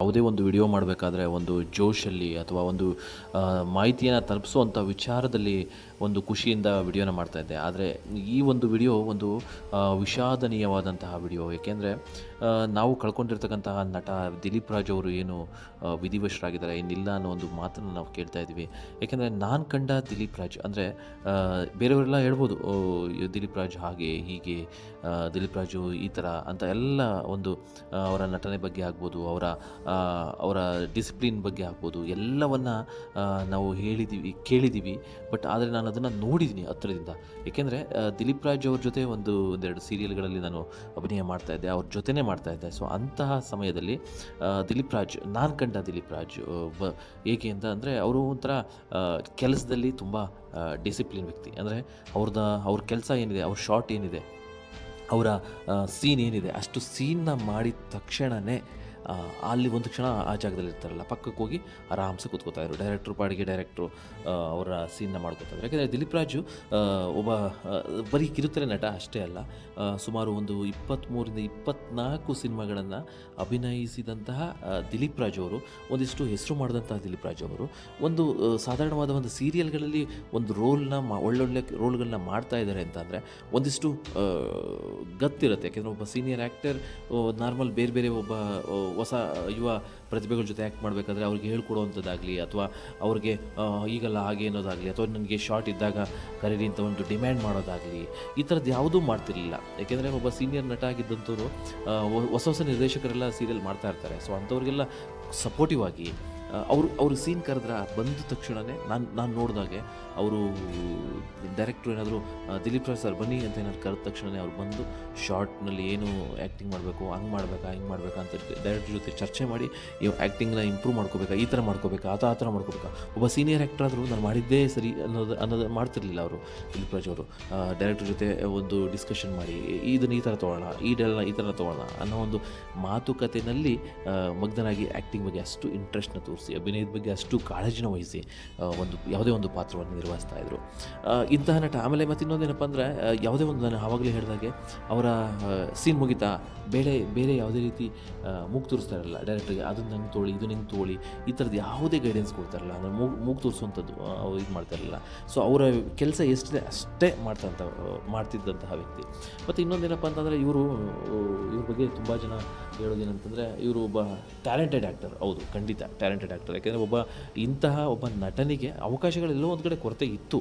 ಯಾವುದೇ ಒಂದು ವಿಡಿಯೋ ಮಾಡಬೇಕಾದ್ರೆ ಒಂದು ಜೋಶಲ್ಲಿ ಅಥವಾ ಒಂದು ಮಾಹಿತಿಯನ್ನು ತಲುಪಿಸುವಂಥ ವಿಚಾರದಲ್ಲಿ ಒಂದು ಖುಷಿಯಿಂದ ವಿಡಿಯೋನ ಮಾಡ್ತಾಯಿದ್ದೆ. ಆದರೆ ಈ ಒಂದು ವಿಡಿಯೋ ಒಂದು ವಿಷಾದನೀಯವಾದಂತಹ ವಿಡಿಯೋ. ಏಕೆಂದರೆ ನಾವು ಕಳ್ಕೊಂಡಿರ್ತಕ್ಕಂತಹ ನಟ ದಿಲೀಪ್ ರಾಜ್ ಅವರು ಏನು ವಿಧಿವಶರಾಗಿದ್ದಾರೆ, ಇನ್ನಿಲ್ಲ ಅನ್ನೋ ಒಂದು ಮಾತನ್ನು ನಾವು ಕೇಳ್ತಾ ಇದ್ದೀವಿ. ಏಕೆಂದರೆ ನಾನು ಕಂಡ ದಿಲೀಪ್ ರಾಜ್ ಅಂದರೆ ಬೇರೆಯವರೆಲ್ಲ ಹೇಳ್ಬೋದು, ದಿಲೀಪ್ ರಾಜ್ ಹಾಗೆ ಹೀಗೆ, ದಿಲೀಪ್ ರಾಜು ಈ ಥರ ಅಂತ ಎಲ್ಲ ಒಂದು ಅವರ ನಟನೆ ಬಗ್ಗೆ ಆಗ್ಬೋದು, ಅವರ ಡಿಸಿಪ್ಲಿನ್ ಬಗ್ಗೆ ಆಗ್ಬೋದು, ಎಲ್ಲವನ್ನು ನಾವು ಕೇಳಿದ್ದೀವಿ. ಬಟ್ ಆದರೆ ನಾನು ಅದನ್ನು ನೋಡಿದ್ದೀನಿ ಹತ್ತಿರದಿಂದ. ಏಕೆಂದರೆ ದಿಲೀಪ್ ರಾಜ್ ಅವ್ರ ಜೊತೆ ಒಂದೆರಡು ಸೀರಿಯಲ್ಗಳಲ್ಲಿ ನಾನು ಅಭಿನಯ ಮಾಡ್ತಾಯಿದ್ದೆ, ಅವ್ರ ಜೊತೆನೇ ಮಾಡ್ತಾಯಿದ್ದೆ. ಸೊ ಅಂತಹ ಸಮಯದಲ್ಲಿ ನಾನು ಕಂಡ ದಿಲೀಪ್ ರಾಜ್ ಏಕೆ ಅಂದರೆ ಅವರು ಒಂಥರ ಕೆಲಸದಲ್ಲಿ ತುಂಬ ಡಿಸಿಪ್ಲಿನ್ ವ್ಯಕ್ತಿ. ಅಂದರೆ ಅವ್ರ ಕೆಲಸ ಏನಿದೆ, ಅವ್ರ ಶಾರ್ಟ್ ಏನಿದೆ, ಅವರ ಸೀನ್ ಏನಿದೆ, ಅಷ್ಟು ಸೀನ್ನ ಮಾಡಿದ ತಕ್ಷಣವೇ ಅಲ್ಲಿ ಒಂದು ಕ್ಷಣ ಆ ಜಾಗದಲ್ಲಿ ಇರ್ತಾರಲ್ಲ, ಪಕ್ಕಕ್ಕೆ ಹೋಗಿ ಆರಾಮ್ಸೆ ಕೂತ್ಕೋತಾಯಿದ್ರು. ಡೈರೆಕ್ಟ್ರು ಪಾಡಿಗೆ ಡೈರೆಕ್ಟ್ರು ಅವರ ಸೀನ್ನ ಮಾಡ್ಕೋತಾಯಿದ್ರು. ಯಾಕೆಂದರೆ ದಿಲೀಪ್ ರಾಜು ಒಬ್ಬ ಬರೀ ಕಿರುತೆರೆ ನಟ ಅಷ್ಟೇ ಅಲ್ಲ, ಸುಮಾರು ಒಂದು 23-24 ಸಿನಿಮಾಗಳನ್ನು ಅಭಿನಯಿಸಿದಂತಹ ದಿಲೀಪ್ ರಾಜ್ ಅವರು, ಒಂದಿಷ್ಟು ಹೆಸರು ಮಾಡಿದಂತಹ ದಿಲೀಪ್ ರಾಜ್ ಅವರು ಒಂದು ಸಾಧಾರಣವಾದ ಒಂದು ಸೀರಿಯಲ್ಗಳಲ್ಲಿ ಒಂದು ಒಳ್ಳೊಳ್ಳೆ ರೋಲ್ಗಳನ್ನ ಮಾಡ್ತಾ ಇದ್ದಾರೆ ಅಂತಂದರೆ ಒಂದಿಷ್ಟು ಗತ್ತಿರುತ್ತೆ. ಯಾಕೆಂದರೆ ಒಬ್ಬ ಸೀನಿಯರ್ ಆ್ಯಕ್ಟರ್ ನಾರ್ಮಲ್ ಬೇರೆ ಒಬ್ಬ ಹೊಸ ಯುವ ಪ್ರತಿಭೆಗಳ ಜೊತೆ ಆ್ಯಕ್ಟ್ ಮಾಡಬೇಕಾದ್ರೆ ಅವ್ರಿಗೆ ಹೇಳ್ಕೊಡುವಂಥದ್ದಾಗಲಿ, ಅಥವಾ ಅವ್ರಿಗೆ ಈಗಲ್ಲ ಹಾಗೆ ಅನ್ನೋದಾಗಲಿ, ಅಥವಾ ನನಗೆ ಶಾರ್ಟ್ ಇದ್ದಾಗ ಕರೀರಿ ಅಂತ ಒಂದು ಡಿಮ್ಯಾಂಡ್ ಮಾಡೋದಾಗಲಿ, ಈ ಥರದ್ದು ಯಾವುದೂ ಮಾಡ್ತಿರಲಿಲ್ಲ. ಯಾಕೆಂದರೆ ಒಬ್ಬ ಸೀನಿಯರ್ ನಟ ಆಗಿದ್ದಂಥವ್ರು ಹೊಸ ನಿರ್ದೇಶಕರೆಲ್ಲ ಸೀರಿಯಲ್ ಮಾಡ್ತಾ ಇರ್ತಾರೆ. ಸೊ ಅಂಥವ್ರಿಗೆಲ್ಲ ಸಪೋರ್ಟಿವ್ ಆಗಿ ಅವರು ಸೀನ್ ಕರೆದ್ರೆ ಬಂದ ತಕ್ಷಣವೇ ನಾನು ನೋಡಿದಾಗೆ ಅವರು ಡೈರೆಕ್ಟ್ರು ಏನಾದರೂ ದಿಲೀಪ್ ರಾಜ್ ಸರ್ ಬನ್ನಿ ಅಂತ ಏನಾದ್ರು ಕರೆದ ತಕ್ಷಣವೇ ಅವ್ರು ಬಂದು ಶಾರ್ಟ್ನಲ್ಲಿ ಏನು ಆ್ಯಕ್ಟಿಂಗ್ ಮಾಡಬೇಕು, ಹಿಂಗೆ ಮಾಡಬೇಕಾ ಅಂತ ಡೈರೆಕ್ಟ್ರ್ ಜೊತೆ ಚರ್ಚೆ ಮಾಡಿ ಈ ಆ್ಯಕ್ಟಿಂಗ್ನ ಇಂಪ್ರೂವ್ ಮಾಡ್ಕೋಬೇಕಾ, ಈ ಥರ ಮಾಡ್ಕೋಬೇಕಾ, ಆ ಥರ ಮಾಡ್ಕೋಬೇಕಾ. ಒಬ್ಬ ಸೀನಿಯರ್ ಆ್ಯಕ್ಟರ್ ಆದರೂ ನಾನು ಮಾಡಿದ್ದೇ ಸರಿ ಅನ್ನೋದು ಮಾಡ್ತಿರ್ಲಿಲ್ಲ ಅವರು. ದಿಲೀಪ್ ರಾಜ್ ಅವರು ಡೈರೆಕ್ಟ್ರ್ ಜೊತೆ ಒಂದು ಡಿಸ್ಕಷನ್ ಮಾಡಿ ಇದನ್ನು ಈ ಥರ ತೊಗೊಳ್ಳೋಣ, ಈ ಥರ ತೊಗೊಳ್ಳೋಣ ಅನ್ನೋ ಒಂದು ಮಾತುಕತೆಯಲ್ಲಿ ಮಗ್ನರಾಗಿ ಆ್ಯಕ್ಟಿಂಗ್ ಬಗ್ಗೆ ಅಷ್ಟು ಇಂಟ್ರೆಸ್ಟ್ನ ತೋರಿಸಿ, ಅಭಿನಯದ ಬಗ್ಗೆ ಅಷ್ಟು ಕಾಳಜಿನ ವಹಿಸಿ ಯಾವುದೇ ಒಂದು ಪಾತ್ರವನ್ನು ನಿರ್ವಹಿಸ್ತಾ ಇದ್ರು ಇಂತಹ ನಟ. ಆಮೇಲೆ ಮತ್ತು ಇನ್ನೊಂದೇನಪ್ಪ ಅಂದರೆ, ಯಾವುದೇ ಒಂದು ನಾನು ಆವಾಗಲೇ ಹೇಳಿದಾಗೆ ಅವರ ಸೀನ್ ಮುಗಿತಾ ಬೇರೆ ಯಾವುದೇ ರೀತಿ ಮೂಗು ತೋರಿಸ್ತಾ ಇರಲ್ಲ ಡೈರೆಕ್ಟ್ರಿಗೆ, ಅದನ್ನು ನಂಗೆ ತೋಳಿ, ಇದು ನಂಗೆ ತೋಳಿ, ಈ ಥರದ್ದು ಯಾವುದೇ ಗೈಡೆನ್ಸ್ ಕೊಡ್ತಾರಲ್ಲ, ಅಂದರೆ ಮೂಗು ತೋರಿಸುವಂಥದ್ದು ಇದು ಮಾಡ್ತಾ ಇರಲಿಲ್ಲ. ಸೊ ಅವರ ಕೆಲಸ ಎಷ್ಟಿದೆ ಅಷ್ಟೇ ಮಾಡ್ತಿದ್ದಂತಹ ವ್ಯಕ್ತಿ. ಮತ್ತು ಇನ್ನೊಂದೇನಪ್ಪ ಅಂತಂದರೆ, ಇವ್ರ ಬಗ್ಗೆ ತುಂಬ ಜನ ಹೇಳೋದೇನಂತಂದರೆ, ಇವರು ಒಬ್ಬ ಟ್ಯಾಲೆಂಟೆಡ್ ಆ್ಯಕ್ಟರ್. ಹೌದು, ಖಂಡಿತ ಟ್ಯಾಲೆಂಟೆಡ್ ಆ್ಯಕ್ಟರ್. ಯಾಕೆಂದರೆ ಒಬ್ಬ ನಟನಿಗೆ ಅವಕಾಶಗಳೆಲ್ಲೋ ಒಂದು ಕಡೆ ಕೊರತೆ ಇತ್ತು.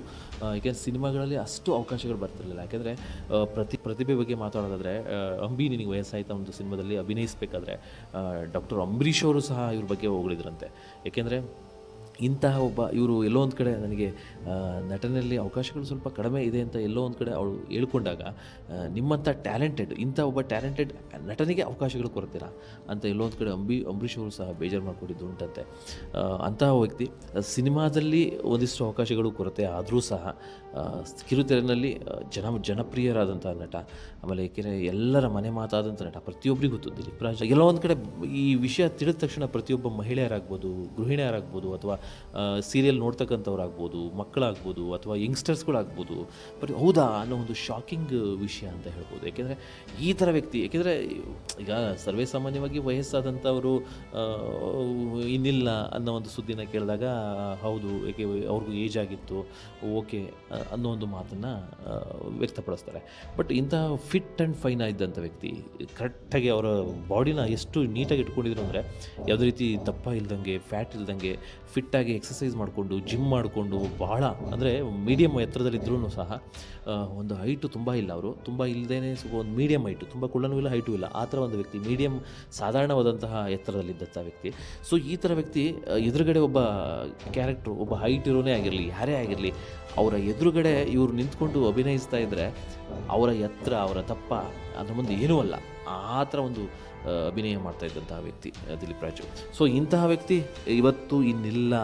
ಯಾಕೆಂದರೆ ಸಿನಿಮಾಗಳಲ್ಲಿ ಅಷ್ಟು ಅವಕಾಶಗಳು ಬರ್ತಿರಲಿಲ್ಲ. ಯಾಕೆಂದರೆ ಪ್ರತಿಭೆ ಬಗ್ಗೆ ಮಾತಾಡೋದಾದರೆ, ಅಂಬಿ ನಿನಗೆ ವಯಸ್ಸಾಯ್ತಾ ಒಂದು ಸಿನಿಮಾದಲ್ಲಿ ಅಭಿನಯಿಸಬೇಕಾದ್ರೆ ಡಾಕ್ಟರ್ ಅಂಬರೀಷ್ ಅವರು ಸಹ ಇವ್ರ ಬಗ್ಗೆ ಹೊಗಳಿದ್ರಂತೆ. ಏಕೆಂದರೆ ಇವರು ಎಲ್ಲೋ ಒಂದು ಕಡೆ ನನಗೆ ನಟನೆಯಲ್ಲಿ ಅವಕಾಶಗಳು ಸ್ವಲ್ಪ ಕಡಿಮೆ ಇದೆ ಅಂತ ಎಲ್ಲೋ ಒಂದು ಕಡೆ ಅವಳು ಹೇಳ್ಕೊಂಡಾಗ, ನಿಮ್ಮಂಥ ಒಬ್ಬ ಟ್ಯಾಲೆಂಟೆಡ್ ನಟನಿಗೆ ಅವಕಾಶಗಳು ಕೊಡ್ತೀರಾ ಅಂತ ಎಲ್ಲೋ ಒಂದು ಕಡೆ ಅಂಬರೀಷ್ ಅವರು ಸಹ ಬೇಜಾರು ಮಾಡಿಕೊಂಡಿದ್ದು ಉಂಟಂತೆ. ಅಂತಹ ವ್ಯಕ್ತಿ ಸಿನಿಮಾದಲ್ಲಿ ಒಂದಿಷ್ಟು ಅವಕಾಶಗಳು ಕೊರತೆ ಆದರೂ ಸಹ ಕಿರುತೆರೆನಲ್ಲಿ ಜನಪ್ರಿಯರಾದಂಥ ನಟ. ಆಮೇಲೆ ಏಕೆಂದರೆ ಎಲ್ಲರ ಮನೆ ಮಾತಾದಂಥ ನಟ, ಪ್ರತಿಯೊಬ್ಬರಿಗೂ ಗೊತ್ತು ದಿಲೀಪ್ ರಾಜ್. ಎಲ್ಲೋ ಒಂದು ಕಡೆ ಈ ವಿಷಯ ತಿಳಿದ ತಕ್ಷಣ ಪ್ರತಿಯೊಬ್ಬ ಮಹಿಳೆಯರಾಗ್ಬೋದು, ಗೃಹಿಣಿಯರಾಗ್ಬೋದು, ಅಥವಾ ಸೀರಿಯಲ್ ನೋಡ್ತಕ್ಕಂಥವ್ರಾಗ್ಬೋದು, ಮಕ್ಕಳಾಗ್ಬೋದು, ಅಥವಾ ಯಂಗ್ಸ್ಟರ್ಸ್ಗಳಾಗ್ಬೋದು, ಹೌದಾ ಅನ್ನೋ ಒಂದು ಶಾಕಿಂಗ್ ವಿಷಯ ಅಂತ ಹೇಳ್ಬೋದು. ಏಕೆಂದರೆ ಈ ಥರ ವ್ಯಕ್ತಿ, ಏಕೆಂದರೆ ಈಗ ಸರ್ವೇ ಸಾಮಾನ್ಯವಾಗಿ ವಯಸ್ಸಾದಂಥವರು ಇನ್ನಿಲ್ಲ ಅನ್ನೋ ಒಂದು ಸುದ್ದಿನ ಕೇಳಿದಾಗ ಹೌದು, ಏಕೆ ಅವ್ರಿಗೂ ಏಜ್ ಆಗಿತ್ತು, ಓಕೆ ಅನ್ನೋ ಒಂದು ಮಾತನ್ನು ವ್ಯಕ್ತಪಡಿಸ್ತಾರೆ. ಬಟ್ ಇಂತಹ ಫಿಟ್ ಆ್ಯಂಡ್ ಫೈನ್ ಆಗಿದ್ದಂಥ ವ್ಯಕ್ತಿ, ಕರೆಕ್ಟಾಗಿ ಅವರ ಬಾಡಿನ ಎಷ್ಟು ನೀಟಾಗಿ ಇಟ್ಕೊಂಡಿದ್ರು ಅಂದರೆ, ಯಾವುದೇ ರೀತಿ ದಪ್ಪ ಇಲ್ದಂಗೆ, ಫ್ಯಾಟ್ ಇಲ್ದಂಗೆ, ಫಿಟ್ಟಾಗಿ ಎಕ್ಸಸೈಸ್ ಮಾಡಿಕೊಂಡು, ಜಿಮ್ ಮಾಡಿಕೊಂಡು, ಭಾಳ ಅಂದರೆ ಮೀಡಿಯಮ್ ಎತ್ತರದಲ್ಲಿದ್ದರೂ ಸಹ ಒಂದು ಹೈಟು ತುಂಬ ಇಲ್ಲ, ಅವರು ತುಂಬ ಇಲ್ಲದೇ ಒಂದು ಮೀಡಿಯಮ್ ಹೈಟು, ತುಂಬ ಕುಳ್ಳನೂ ಇಲ್ಲ, ಹೈಟು ಇಲ್ಲ, ಆ ಥರ ಒಂದು ವ್ಯಕ್ತಿ, ಮೀಡಿಯಮ್ ಸಾಧಾರಣವಾದಂತಹ ಎತ್ತರದಲ್ಲಿದ್ದಂಥ ವ್ಯಕ್ತಿ. ಸೊ ಈ ಥರ ವ್ಯಕ್ತಿ ಎದುರುಗಡೆ ಒಬ್ಬ ಕ್ಯಾರೆಕ್ಟ್ರು, ಒಬ್ಬ ಹೈಟ್ ಇರೋನೇ ಆಗಿರಲಿ, ಯಾರೇ ಆಗಿರಲಿ, ಅವರ ಎದುರುಗಡೆ ಇವರು ನಿಂತ್ಕೊಂಡು ಅಭಿನಯಿಸ್ತಾ ಇದ್ದರೆ ಅವರ ಎತ್ತರ, ಅವರ ದಪ್ಪ ಅದ್ರ ಮುಂದೆ ಏನೂ ಅಲ್ಲ, ಆ ಥರ ಒಂದು ಅಭಿನಯ ಮಾಡ್ತಾ ಇದ್ದಂತಹ ವ್ಯಕ್ತಿ ದಿಲೀಪ್ ರಾಜು. ಸೊ ಇಂತಹ ವ್ಯಕ್ತಿ ಇವತ್ತು ಇನ್ನಿಲ್ಲ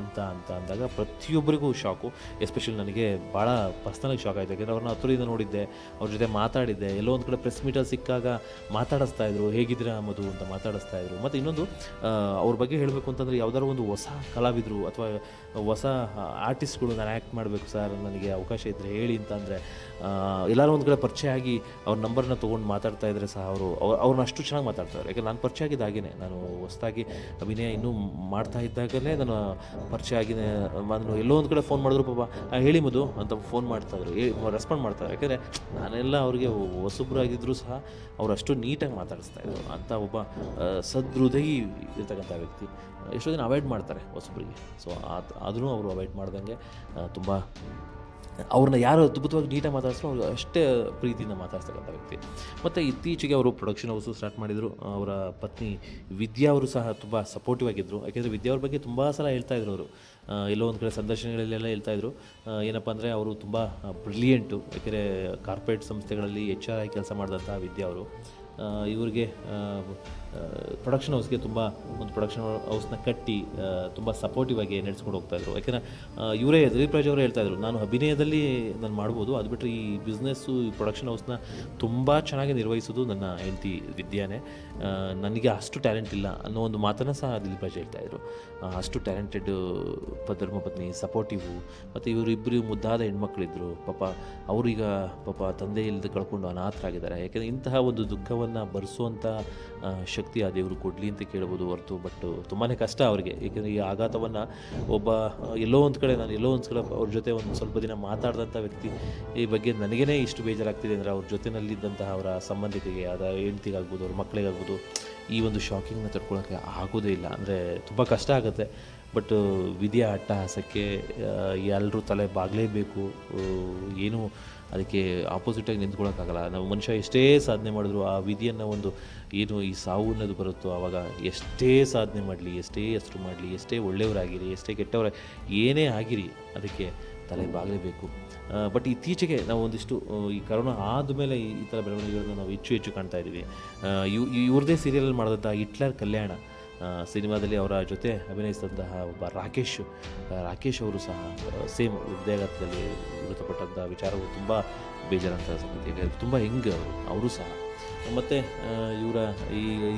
ಅಂತ ಅಂದಾಗ ಪ್ರತಿಯೊಬ್ಬರಿಗೂ ಶಾಕು. ಎಸ್ಪೆಷಲಿ ನನಗೆ ಭಾಳ ಪರ್ಸ್ನಲಾಗಿ ಶಾಕ್ ಆಯಿತು. ಯಾಕೆಂದರೆ ಅವ್ರನ್ನ ಹತ್ತಿರದಿಂದ ನೋಡಿದ್ದೆ, ಅವ್ರ ಜೊತೆ ಮಾತಾಡಿದ್ದೆ. ಎಲ್ಲೋ ಒಂದು ಕಡೆ ಪ್ರೆಸ್ ಮೀಟಲ್ಲಿ ಸಿಕ್ಕಾಗ ಮಾತಾಡಿಸ್ತಾಯಿದ್ರು, ಹೇಗಿದ್ದೀರಾ ಮಧು ಅಂತ ಮಾತಾಡಿಸ್ತಾಯಿದ್ರು. ಮತ್ತು ಇನ್ನೊಂದು ಅವ್ರ ಬಗ್ಗೆ ಹೇಳಬೇಕು ಅಂತಂದರೆ ಯಾವ್ದಾದ್ರು ಒಂದು ಹೊಸ ಕಲಾವಿದರು ಅಥವಾ ಹೊಸ ಆರ್ಟಿಸ್ಟ್ಗಳು ನಾನು ಆ್ಯಕ್ಟ್ ಮಾಡಬೇಕು ಸರ್, ನನಗೆ ಅವಕಾಶ ಇದ್ದರೆ ಹೇಳಿ ಅಂತಂದರೆ ಎಲ್ಲರೂ ಒಂದು ಕಡೆ ಪರಿಚಯ ಆಗಿ ಅವ್ರ ನಂಬರ್ನ ತೊಗೊಂಡು ಮಾತಾಡ್ತಾ ಇದ್ದರೆ ಸಹ ಅವ್ರನ್ನ ಅಷ್ಟು ಚೆನ್ನಾಗಿ ಮಾತಾಡ್ತಾರೆ. ಯಾಕೆ ನಾನು ಪರಿಚಯ ಆಗಿದ್ದು ಹಾಗೇ, ನಾನು ಹೊಸದಾಗಿ ಅಭಿನಯ ಇನ್ನೂ ಮಾಡ್ತಾ ಇದ್ದಾಗಲೇ ನಾನು ಪರಿಚಯ ಆಗಿ ನಾನು ಎಲ್ಲೋ ಒಂದು ಕಡೆ ಫೋನ್ ಮಾಡಿದ್ರು ಪಾಪ ಹೇಳಿ ಮಧು ಅಂತ ಫೋನ್ ಮಾಡ್ತಾಯಿದ್ರು, ರೆಸ್ಪಾಂಡ್ ಮಾಡ್ತಾರೆ. ಯಾಕೆಂದರೆ ನಾನೆಲ್ಲ ಅವ್ರಿಗೆ ಹೊಸಬ್ರಾಗಿದ್ದರೂ ಸಹ ಅವ್ರು ಅಷ್ಟು ನೀಟಾಗಿ ಮಾತಾಡಿಸ್ತಾಯಿದ್ರು. ಅಂಥ ಒಬ್ಬ ಸದೃದಯಿ ಇರ್ತಕ್ಕಂಥ ವ್ಯಕ್ತಿ. ಎಷ್ಟೋ ಜನ ಅವಾಯ್ಡ್ ಮಾಡ್ತಾರೆ ಹೊಸಬ್ರಿಗೆ, ಸೊ ಅದನ್ನು ಅವರು ಅವಾಯ್ಡ್ ಮಾಡ್ದಂಗೆ ತುಂಬ ಅವ್ರನ್ನ ಯಾರು ಅದ್ಭುತವಾಗಿ ನೀಟಾಗಿ ಮಾತಾಡಿಸ್ರು ಅವ್ರಿಗೆ ಅಷ್ಟೇ ಪ್ರೀತಿಯಿಂದ ಮಾತಾಡ್ತಕ್ಕಂಥ ವ್ಯಕ್ತಿ. ಮತ್ತು ಇತ್ತೀಚೆಗೆ ಅವರು ಪ್ರೊಡಕ್ಷನ್ ಹೌಸು ಸ್ಟಾರ್ಟ್ ಮಾಡಿದರು. ಅವರ ಪತ್ನಿ ವಿದ್ಯಾ ಅವರು ಸಹ ತುಂಬ ಸಪೋರ್ಟಿವ್ ಆಗಿದ್ದರು. ಯಾಕೆಂದರೆ ವಿದ್ಯಾ ಅವ್ರ ಬಗ್ಗೆ ತುಂಬ ಸಲ ಹೇಳ್ತಾಯಿದ್ರು ಅವರು, ಎಲ್ಲೋ ಒಂದು ಕಡೆ ಸಂದರ್ಶನಗಳಲ್ಲೆಲ್ಲ ಹೇಳ್ತಾಯಿದ್ರು. ಏನಪ್ಪ ಅಂದರೆ ಅವರು ತುಂಬ ಬ್ರಿಲಿಯಂಟು. ಯಾಕೆಂದರೆ ಕಾರ್ಪೊರೇಟ್ ಸಂಸ್ಥೆಗಳಲ್ಲಿ HR ಆಗಿ ಕೆಲಸ ಮಾಡಿದಂಥ ವಿದ್ಯಾ ಅವರು ಇವ್ರಿಗೆ ಪ್ರೊಡಕ್ಷನ್ ಹೌಸ್ಗೆ ತುಂಬ ಒಂದು ಪ್ರೊಡಕ್ಷನ್ ಹೌಸ್ನ ಕಟ್ಟಿ ತುಂಬ ಸಪೋರ್ಟಿವ್ ಆಗಿ ನಡೆಸ್ಕೊಂಡು ಹೋಗ್ತಾಯಿದ್ರು. ಯಾಕೆಂದರೆ ಇವರೇ ದಿಲೀಪ್ ರಾಜ್ ಅವರೇ ಹೇಳ್ತಾಯಿದ್ರು, ನಾನು ಅಭಿನಯದಲ್ಲಿ ನಾನು ಮಾಡ್ಬೋದು, ಅದು ಬಿಟ್ಟರೆ ಈ ಬಿಸ್ನೆಸ್ಸು ಈ ಪ್ರೊಡಕ್ಷನ್ ಹೌಸ್ನ ತುಂಬ ಚೆನ್ನಾಗಿ ನಿರ್ವಹಿಸೋದು ನನ್ನ ಹೆಂಡತಿ ವಿದ್ಯಾನೇ, ನನಗೆ ಅಷ್ಟು ಟ್ಯಾಲೆಂಟ್ ಇಲ್ಲ ಅನ್ನೋ ಒಂದು ಮಾತನ್ನು ಸಹ ದಿಲೀಪ್ ರಾಜ್ ಹೇಳ್ತಾಯಿದ್ರು. ಅಷ್ಟು ಟ್ಯಾಲೆಂಟೆಡ್ ಧರ್ಮಪತ್ನಿ, ಸಪೋರ್ಟಿವು. ಮತ್ತು ಇವರಿಬ್ಬರು ಮುದ್ದಾದ ಹೆಣ್ಮಕ್ಳಿದ್ರು. ಪಾಪ ಅವರೀಗ ಪಾಪ ತಂದೆ ಇಲ್ಲದೆ ಕಳ್ಕೊಂಡು ಅನಾಥರಾಗಿದ್ದಾರೆ. ಯಾಕೆಂದರೆ ಇಂತಹ ಒಂದು ದುಃಖವನ್ನು ಭರಿಸುವಂಥ ಶಕ್ತಿ ಆ ದೇವರು ಕೊಡಲಿ ಅಂತ ಕೇಳ್ಬೋದು ಹೊರತು, ಬಟ್ ತುಂಬಾ ಕಷ್ಟ ಅವರಿಗೆ. ಏಕೆಂದರೆ ಈ ಆಘಾತವನ್ನು ಒಬ್ಬ ಎಲ್ಲೋ ಒಂದು ಕಡೆ ಅವ್ರ ಜೊತೆ ಒಂದು ಸ್ವಲ್ಪ ದಿನ ಮಾತಾಡಿದಂಥ ವ್ಯಕ್ತಿ ಈ ಬಗ್ಗೆ ನನಗೇ ಇಷ್ಟು ಬೇಜಾರಾಗ್ತಿದೆ ಅಂದರೆ ಅವ್ರ ಜೊತೆಯಲ್ಲಿದ್ದಂತಹ ಅವರ ಸಂಬಂಧಿಕರಿಗೆ, ಅದರ ಹೆಂಡ್ತಿಗಾಗ್ಬೋದು, ಅವ್ರ ಮಕ್ಕಳಿಗಾಗ್ಬೋದು, ಈ ಒಂದು ಶಾಕಿಂಗ್ನ ತಡ್ಕೊಳ್ಳೋಕ್ಕೆ ಆಗೋದೇ ಇಲ್ಲ. ಅಂದರೆ ತುಂಬ ಕಷ್ಟ ಆಗುತ್ತೆ. ಬಟ್ ವಿಧಿಯ ಅಟ್ಟಹಾಸಕ್ಕೆ ಎಲ್ಲರೂ ತಲೆ ಬಾಗಲೇಬೇಕು. ಏನು ಅದಕ್ಕೆ ಆಪೋಸಿಟಾಗಿ ನಿಂತ್ಕೊಳ್ಳೋಕ್ಕಾಗಲ್ಲ. ನಾವು ಮನುಷ್ಯ ಎಷ್ಟೇ ಸಾಧನೆ ಮಾಡಿದ್ರು ಆ ವಿಧಿಯನ್ನು ಒಂದು ಏನು ಈ ಸಾವು ಅನ್ನೋದು ಬರುತ್ತೋ ಆವಾಗ ಎಷ್ಟೇ ಸಾಧನೆ ಮಾಡಲಿ, ಎಷ್ಟೇ ಹೆಸರು ಮಾಡಲಿ, ಎಷ್ಟೇ ಒಳ್ಳೆಯವರಾಗಿರಿ, ಎಷ್ಟೇ ಕೆಟ್ಟವರ ಏನೇ ಆಗಿರಿ ಅದಕ್ಕೆ ತಲೆ ಬಾಗಲೇಬೇಕು. ಬಟ್ ಇತ್ತೀಚೆಗೆ ನಾವು ಒಂದಿಷ್ಟು ಈ ಕರೋನಾ ಆದಮೇಲೆ ಈ ಥರ ಬೆಳವಣಿಗೆಗಳನ್ನ ನಾವು ಹೆಚ್ಚು ಕಾಣ್ತಾ ಇದ್ದೀವಿ. ಇವ್ರದ್ದೇ ಸೀರಿಯಲಲ್ಲಿ ಮಾಡಿದಂಥ ಹಿಟ್ಲರ್ ಕಲ್ಯಾಣ ಸಿನಿಮಾದಲ್ಲಿ ಅವರ ಜೊತೆ ಅಭಿನಯಿಸಿದಂತಹ ಒಬ್ಬ ರಾಕೇಶ್ ಅವರು ಸಹ ಸೇಮ್ ಹೃದಯಾಘಾತದಲ್ಲಿ ಮೃತಪಟ್ಟಂಥ ವಿಚಾರವು ತುಂಬ ಬೇಜಾರಂಥ ಸಂಗತಿ. ತುಂಬ ಅವರು ಸಹ. ಮತ್ತು ಇವರ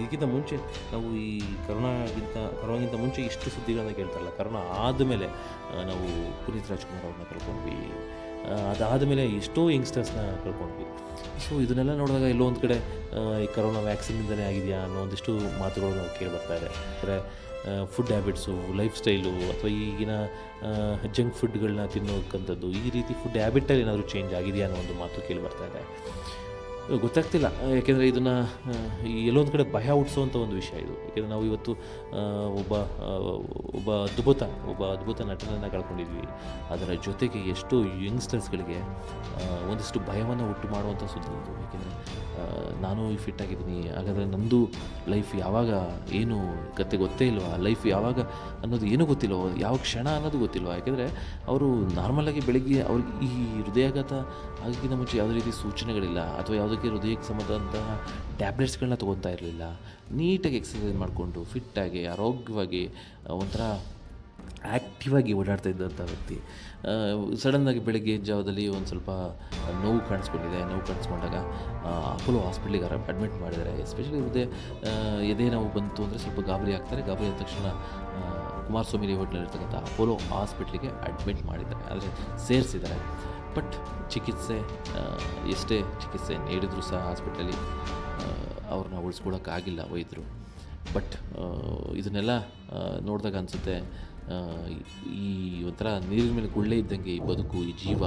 ಈಗಿಂತ ಮುಂಚೆ ನಾವು ಈ ಕರೋನಾಗಿಂತ ಮುಂಚೆ ಇಷ್ಟು ಸುದ್ದಿಗಳನ್ನು ಕೇಳ್ತಾರಲ್ಲ, ಕರೋನಾ ಆದಮೇಲೆ ನಾವು ಪುನೀತ್ ರಾಜ್ಕುಮಾರ್ ಅವ್ರನ್ನ ಕಳ್ಕೊಂಡ್ವಿ, ಅದಾದಮೇಲೆ ಎಷ್ಟೋ ಯಂಗ್ಸ್ಟರ್ಸ್ನ ಕಳ್ಕೊಂಡ್ವಿ. ಸೊ ಇದನ್ನೆಲ್ಲ ನೋಡಿದಾಗ ಎಲ್ಲೋ ಒಂದು ಕಡೆ ಈ ಕರೋನಾ ವ್ಯಾಕ್ಸಿನಿಂದಲೇ ಆಗಿದೆಯಾ ಅನ್ನೋ ಒಂದಿಷ್ಟು ಮಾತುಗಳು ನಾವು ಕೇಳಿ ಬರ್ತಾಯಿದೆ. ಅಂದರೆ ಫುಡ್ ಹ್ಯಾಬಿಟ್ಸು, ಲೈಫ್ ಸ್ಟೈಲು ಅಥವಾ ಈಗಿನ ಜಂಕ್ ಫುಡ್ಗಳನ್ನ ತಿನ್ನೋಕ್ಕಂಥದ್ದು, ಈ ರೀತಿ ಫುಡ್ ಹ್ಯಾಬಿಟಲ್ಲಿ ಏನಾದರೂ ಚೇಂಜ್ ಆಗಿದೆಯಾ ಅನ್ನೋ ಒಂದು ಮಾತು ಕೇಳಿ ಬರ್ತಾಯಿದೆ. ಗೊತ್ತಾಗ್ತಿಲ್ಲ. ಯಾಕೆಂದರೆ ಇದನ್ನು ಎಲ್ಲೋ ಒಂದು ಕಡೆ ಭಯ ಹುಟ್ಟಿಸೋವಂಥ ಒಂದು ವಿಷಯ ಇದು. ಯಾಕೆಂದರೆ ನಾವು ಇವತ್ತು ಒಬ್ಬ ಅದ್ಭುತ ನಟನನ್ನು ಕಳ್ಕೊಂಡಿದ್ವಿ. ಅದರ ಜೊತೆಗೆ ಎಷ್ಟೋ ಯಂಗ್ಸ್ಟರ್ಸ್ಗಳಿಗೆ ಒಂದಿಷ್ಟು ಭಯವನ್ನು ಉಂಟು ಮಾಡುವಂಥ ಸುದ್ದಿ ಇದು. ಯಾಕೆಂದರೆ ನಾನು ಫಿಟ್ಟಾಗಿದ್ದೀನಿ, ಹಾಗಾದರೆ ನಮ್ಮದು ಲೈಫ್ ಯಾವಾಗ ಏನು ಕತೆ ಗೊತ್ತೇ ಇಲ್ವಾ, ಲೈಫ್ ಯಾವಾಗ ಅನ್ನೋದು ಏನೂ ಗೊತ್ತಿಲ್ವೋ, ಯಾವ ಕ್ಷಣ ಅನ್ನೋದು ಗೊತ್ತಿಲ್ವ. ಯಾಕೆಂದರೆ ಅವರು ನಾರ್ಮಲಾಗಿ ಬೆಳಗ್ಗೆ ಅವ್ರಿಗೆ ಈ ಹೃದಯಾಘಾತ ಆಗಿನ ಮುಂಚೆ ಯಾವುದೇ ರೀತಿ ಸೂಚನೆಗಳಿಲ್ಲ ಅಥವಾ ಯಾವುದಕ್ಕೆ ಹೃದಯಕ್ಕೆ ಸಂಬಂಧಂತಹ ಟ್ಯಾಬ್ಲೆಟ್ಸ್ಗಳನ್ನ ತೊಗೊತಾ ಇರಲಿಲ್ಲ. ನೀಟಾಗಿ ಎಕ್ಸಸೈಸ್ ಮಾಡಿಕೊಂಡು ಫಿಟ್ಟಾಗಿ ಆರೋಗ್ಯವಾಗಿ ಒಂಥರ ಆ್ಯಕ್ಟಿವ್ ಆಗಿ ಓಡಾಡ್ತಾ ಇದ್ದಂಥ ವ್ಯಕ್ತಿ ಸಡನ್ನಾಗಿ ಬೆಳಗ್ಗೆ ಜಾವದಲ್ಲಿ ಒಂದು ಸ್ವಲ್ಪ ನೋವು ಕಾಣಿಸ್ಕೊಂಡಾಗ ಅಪೋಲೋ ಹಾಸ್ಪಿಟ್ಲಿಗೆ ಅಡ್ಮಿಟ್ ಮಾಡಿದ್ದಾರೆ. ಎಸ್ಪೆಷಲಿ ಎದೆ ನೋವು ಬಂತು ಅಂದರೆ ಸ್ವಲ್ಪ ಗಾಬರಿ ಆಗ್ತಾರೆ. ಗಾಬರಿ ಆದ ತಕ್ಷಣ ಕುಮಾರಸ್ವಾಮಿ ಹೋಟ್ಲಲ್ಲಿರ್ತಕ್ಕಂಥ ಅಪೋಲೋ ಹಾಸ್ಪಿಟ್ಲಿಗೆ ಅಡ್ಮಿಟ್ ಮಾಡಿದ್ದಾರೆ, ಆದರೆ ಸೇರಿಸಿದ್ದಾರೆ. ಬಟ್ ಎಷ್ಟೇ ಚಿಕಿತ್ಸೆ ನೀಡಿದ್ರು ಸಹ ಹಾಸ್ಪಿಟಲಲ್ಲಿ ಅವ್ರನ್ನ ಉಳಿಸ್ಕೊಳ್ಳೋಕ್ಕಾಗಿಲ್ಲ ವೈದ್ಯರು. ಬಟ್ ಇದನ್ನೆಲ್ಲ ನೋಡಿದಾಗ ಅನಿಸುತ್ತೆ, ಈ ಒಂಥರ ನೀರಿನ ಮೇಲೆ ಗುಳ್ಳೆ ಇದ್ದಂಗೆ ಈ ಬದುಕು, ಈ ಜೀವ